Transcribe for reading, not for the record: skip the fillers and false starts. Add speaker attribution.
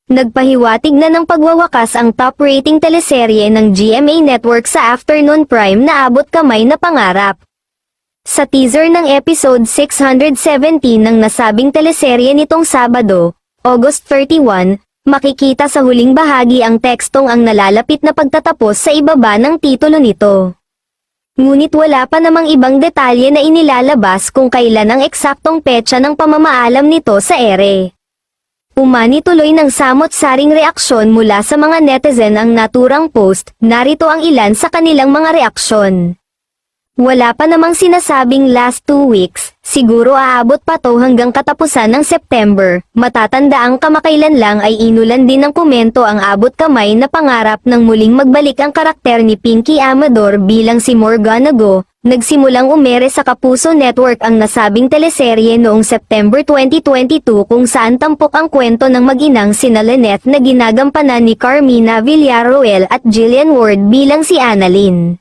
Speaker 1: Nagpahiwatig na ng pagwawakas ang top-rating teleserye ng GMA Network sa Afternoon Prime na Abot Kamay na Pangarap. Sa teaser ng episode 617 ng nasabing teleserye nitong Sabado, August 31, makikita sa huling bahagi ang tekstong ang nalalapit na pagtatapos sa ibaba ng titulo nito. Ngunit wala pa namang ibang detalye na inilalabas kung kailan ang eksaktong petsa ng pamamaalam nito sa ere. Umani tuloy ng samot-saring reaksyon mula sa mga netizen ang naturang post, narito ang ilan sa kanilang mga reaksyon. Wala pa namang sinasabing last 2 weeks, siguro aabot pa to hanggang katapusan ng September. Matatanda ang kamakailan lang ay inulan din ng komento ang Abot Kamay na Pangarap nang muling magbalik ang karakter ni Pinky Amador bilang si Morgana Go. Nagsimulang umere sa Kapuso Network ang nasabing teleserye noong September 2022 kung saan tampok ang kwento ng mag-inang sina Lynette na ginagampanan ni Carmina Villarroel at Jillian Ward bilang si Annalyn.